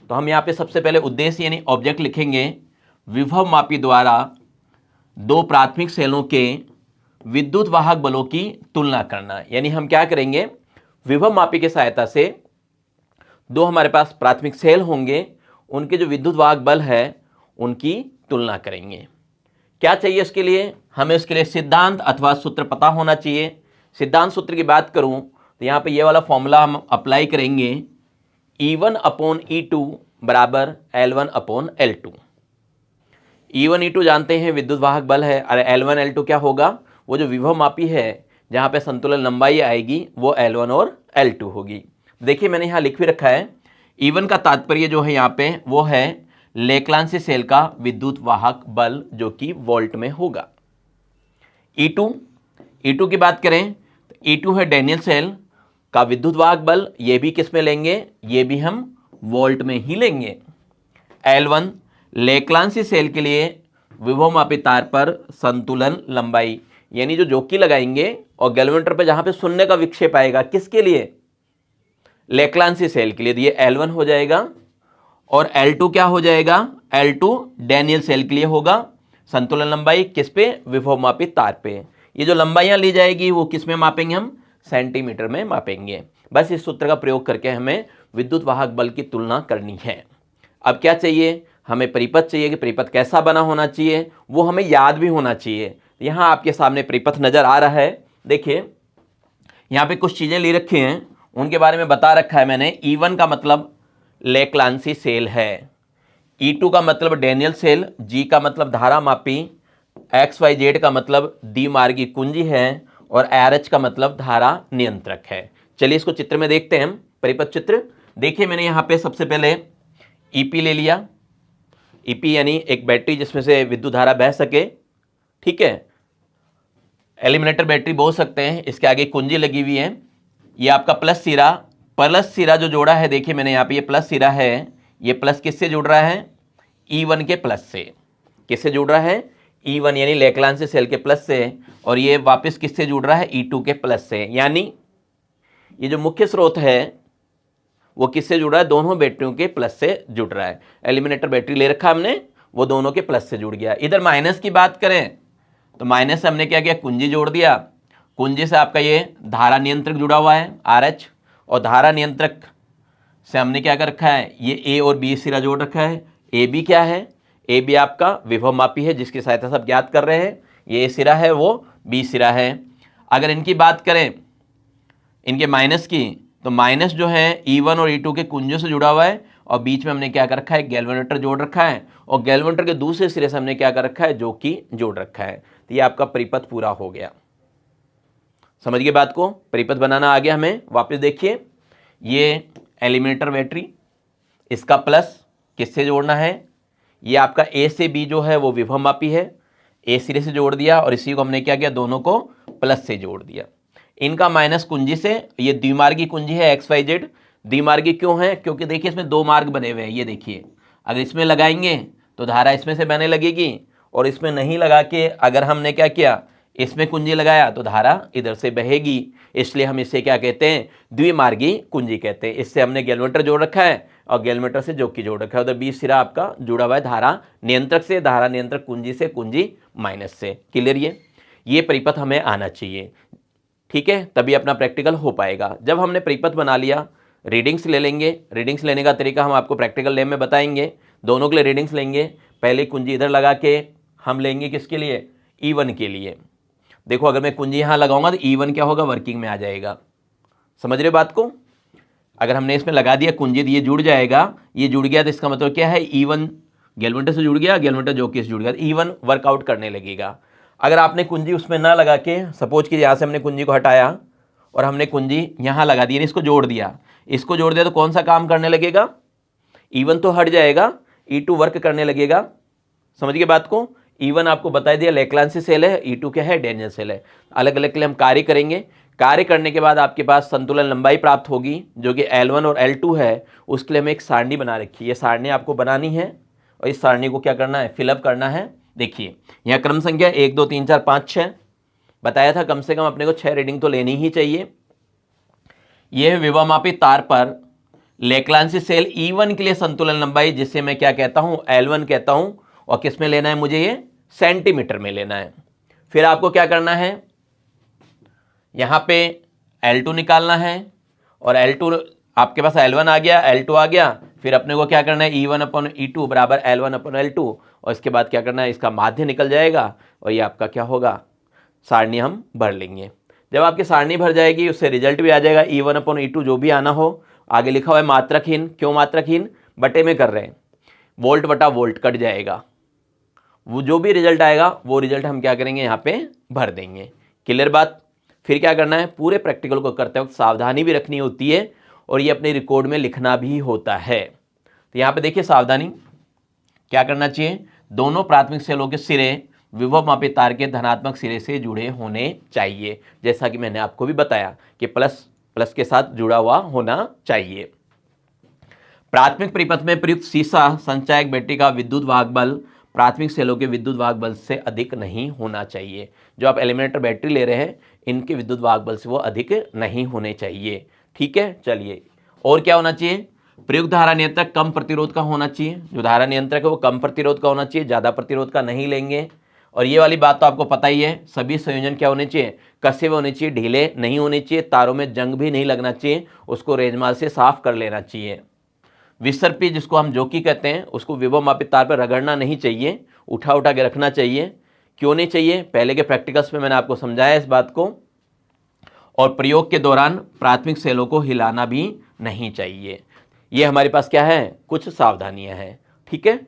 तो हम यहाँ पे सबसे पहले उद्देश्य यानी ऑब्जेक्ट लिखेंगे, विभव मापी द्वारा दो प्राथमिक सेलों के विद्युत वाहक बलों की तुलना करना। यानी हम क्या करेंगे, विभव मापी की सहायता से दो हमारे पास प्राथमिक सेल होंगे, उनके जो विद्युत वाहक बल है उनकी तुलना करेंगे। क्या चाहिए इसके लिए, हमें उसके लिए सिद्धांत अथवा सूत्र पता होना चाहिए। सिद्धांत सूत्र की बात करूं तो यहाँ पे ये वाला फॉर्मूला हम अप्लाई करेंगे, E1/E2 बराबर L1/L2। E1 E2 जानते हैं विद्युत वाहक बल है, और L1 L2 क्या होगा, वो जो विभव मापी है जहाँ पे संतुलन लंबाई आएगी वो L1 और L2 होगी। देखिए मैंने यहाँ लिख भी रखा है, E1 का तात्पर्य जो है यहाँ पे वो है लेक्लांसी सेल का विद्युत वाहक बल जो कि वोल्ट में होगा। E2 की बात करें तो E2 है डैनियल सेल का विद्युत वाहक बल, ये भी किस में लेंगे, ये भी हम वोल्ट में ही लेंगे। L1 लेक्लांसी सेल के लिए विभव मापी तार पर संतुलन लंबाई, यानी जो जोकी लगाएंगे और गैल्वेनोमीटर पे जहां पे शून्य का विक्षेप आएगा, किसके लिए, लेक्लांसी सेल के लिए, तो ये L1 हो जाएगा। और L2 क्या हो जाएगा, L2 डैनियल सेल के लिए होगा। संतुलन लंबाई किस पे, विभव मापी तार पे। ये जो लंबाइयां ली जाएगी वो किस में मापेंगे, हम सेंटीमीटर में मापेंगे। बस इस सूत्र का प्रयोग करके हमें विद्युत वाहक बल की तुलना करनी है। अब क्या चाहिए, हमें परिपथ चाहिए कि परिपथ कैसा बना होना चाहिए, वो हमें याद भी होना चाहिए। यहाँ आपके सामने परिपथ नजर आ रहा है, देखिए यहाँ पे कुछ चीजें ले रखी हैं, उनके बारे में बता रखा है मैंने। E1 का मतलब लेक्लांसी सेल है, E2 का मतलब डैनियल सेल, G का मतलब धारा मापी, XYZ का मतलब द्विमार्गी कुंजी है, और RH का मतलब धारा नियंत्रक है। चलिए इसको चित्र में देखते हैं हम, परिपथ चित्र। देखिए मैंने यहाँ पे सबसे पहले EP ले लिया, EP यानी एक बैटरी जिसमें से विद्युत धारा बह सके, ठीक है, एलिमिनेटर बैटरी बोल सकते हैं। इसके आगे कुंजी लगी हुई है, ये आपका प्लस सिरा जो जोड़ा है, देखिए मैंने यहाँ पे ये प्लस सिरा है, ये प्लस किससे जुड़ रहा है, E1 के प्लस से। किससे जुड़ रहा है, E1 यानी लेक्लांसी सेल के प्लस से, और ये वापस किससे जुड़ रहा है, E2 के प्लस से। यानी ये जो मुख्य स्रोत है वो किससे जुड़ रहा है, दोनों बैटरियों के प्लस से जुड़ रहा है। एलिमिनेटर बैटरी ले रखा हमने, वो दोनों के प्लस से जुड़ गया। इधर माइनस की बात करें तो माइनस से हमने क्या किया, कुंजी जोड़ दिया। कुंजी से आपका ये धारा नियंत्रक जुड़ा हुआ है RH, और धारा नियंत्रक से हमने क्या कर रखा है, ये A और B सिरा जोड़ रखा है। AB क्या है, AB आपका विभव मापी है जिसकी सहायता से आप ज्ञात कर रहे हैं, ये A सिरा है, वो B सिरा है। अगर इनकी बात करें, इनके माइनस की, तो माइनस जो है E1 और E2 के कुंजों से जुड़ा हुआ है, और बीच में हमने क्या कर रखा है, गैल्वेनोमीटर जोड़ रखा है, और गैल्वेनोमीटर के दूसरे सिरे से हमने क्या कर रखा है, जो कि जोड़ रखा है। तो ये आपका परिपथ पूरा हो गया। समझ गए बात को, परिपथ बनाना आ गया हमें। वापस देखिए, ये एलिमिनेटर बैटरी, इसका प्लस किससे जोड़ना है, ये आपका A से B जो है वो विभव मापी है, A सिरे से जोड़ दिया, और इसी को हमने क्या किया, दोनों को प्लस से जोड़ दिया। इनका माइनस कुंजी से, ये द्विमार्गी कुंजी है XYZ। द्विमार्गी क्यों है, क्योंकि देखिए इसमें दो मार्ग बने हुए हैं। ये देखिए, अगर इसमें लगाएंगे तो धारा इसमें से बहने लगेगी, और इसमें नहीं लगा के अगर हमने क्या किया, इसमें कुंजी लगाया तो धारा इधर से बहेगी। इसलिए हम इसे क्या कहते हैं, द्विमार्गी कुंजी कहते हैं। इससे हमने गैल्वेनोमीटर जोड़ रखा है, और गैल्वेनोमीटर से जोकी जोड़ रखा है। उधर B सिरा आपका जुड़ा हुआ है धारा नियंत्रक से, धारा नियंत्रक कुंजी से, कुंजी माइनस से। क्लियर, ये परिपथ हमें आना चाहिए, ठीक है, तभी अपना प्रैक्टिकल हो पाएगा। जब हमने परिपथ बना लिया, रीडिंग्स ले लेंगे। रीडिंग्स लेने का तरीका हम आपको प्रैक्टिकल लैब में बताएंगे। दोनों के लिए रीडिंग्स लेंगे। पहले कुंजी इधर लगा के हम लेंगे किसके लिए, E1 के लिए। देखो अगर मैं कुंजी यहाँ लगाऊंगा तो E1 क्या होगा, वर्किंग में आ जाएगा। समझ रहे बात को, अगर हमने इसमें लगा दिया कुंजी तो ये जुड़ जाएगा। ये जुड़ गया तो इसका मतलब क्या है, E1 गैल्वेनोमीटर से जुड़ गया, गैल्वेनोमीटर जोकी से जुड़ गया, E1 वर्कआउट करने लगेगा। अगर आपने कुंजी उसमें ना लगा के, सपोज कि यहाँ से हमने कुंजी को हटाया और हमने कुंजी यहाँ लगा दी, इसको जोड़ दिया, इसको जोड़ दिया, तो कौन सा काम करने लगेगा, E1 तो हट जाएगा, E2 वर्क करने लगेगा। समझ गए बात को। E1 आपको बता दिया लेक्लांसी सेल है, E2 क्या है, डैनियल सेल है। अलग अलग के लिए हम कार्य करेंगे। कार्य करने के बाद आपके पास संतुलन लंबाई प्राप्त होगी जो कि L1 और L2 है। उसके लिए हमें एक सारणी बना रखी है, ये सारणी आपको बनानी है और इस सारणी को क्या करना है, फिलअप करना है। देखिए यहाँ क्रम संख्या 1 2 3 4 5 6 बताया था, कम से कम अपने को 6 रीडिंग तो लेनी ही चाहिए। यह विभवमापी तार पर लेक्लांसी सेल E1 के लिए संतुलन लंबाई, जिससे मैं क्या कहता हूं, L1 कहता हूं, और किस में लेना है मुझे, ये सेंटीमीटर में लेना है। फिर आपको क्या करना है, यहां पे L2 निकालना है, और L2 आपके पास L1 आ गया, L2 आ गया, फिर अपने को क्या करना है, E1/E2 बराबर L1/L2, और इसके बाद क्या करना है, इसका माध्य निकल जाएगा, और ये आपका क्या होगा, सारणी हम भर लेंगे। जब आपकी सारणी भर जाएगी, उससे रिजल्ट भी आ जाएगा, E1/E2 जो भी आना हो। आगे लिखा हुआ है मात्रकहीन, क्यों मात्रकहीन, बटे में कर रहे हैं, वोल्ट बटा वोल्ट कट जाएगा, वो जो भी रिजल्ट आएगा वो रिजल्ट हम क्या करेंगे, यहाँ पे भर देंगे। क्लियर बात। फिर क्या करना है, पूरे प्रैक्टिकल को करते वक्त सावधानी भी रखनी होती है, और ये अपने रिकॉर्ड में लिखना भी होता है। तो यहाँ पे देखिए सावधानी क्या करना चाहिए, दोनों प्राथमिक सेलों के सिरे विभव मापी तार के धनात्मक सिरे से जुड़े होने चाहिए, जैसा कि मैंने आपको भी बताया कि प्लस प्लस के साथ जुड़ा हुआ होना चाहिए। प्राथमिक परिपथ में प्रयुक्त सीसा संचायक बैटरी का विद्युत वाहक बल प्राथमिक सेलों के विद्युत वाहक बल से अधिक नहीं होना चाहिए। जो आप एलिमिनेटर बैटरी ले रहे हैं, इनके विद्युत वाहक बल से वो अधिक नहीं होने चाहिए। ठीक है, चलिए और क्या होना चाहिए, प्रयुक्त धारा नियंत्रक कम प्रतिरोध का होना चाहिए। जो धारा नियंत्रक है वो कम प्रतिरोध का होना चाहिए, ज़्यादा प्रतिरोध का नहीं लेंगे। और ये वाली बात तो आपको पता ही है, सभी संयोजन क्या होने चाहिए, कसे हुए होने चाहिए, ढीले नहीं होने चाहिए, तारों में जंग भी नहीं लगना चाहिए, उसको रेजमाल से साफ कर लेना चाहिए। विसर्पी जिसको हम जोकी कहते हैं, उसको विभव मापित तार पर रगड़ना नहीं चाहिए, उठा उठा के रखना चाहिए। क्यों नहीं चाहिए, पहले के प्रैक्टिकल्स में मैंने आपको समझाया इस बात को। और प्रयोग के दौरान प्राथमिक सेलों को हिलाना भी नहीं चाहिए। ये हमारे पास क्या है, कुछ सावधानियां हैं। ठीक है,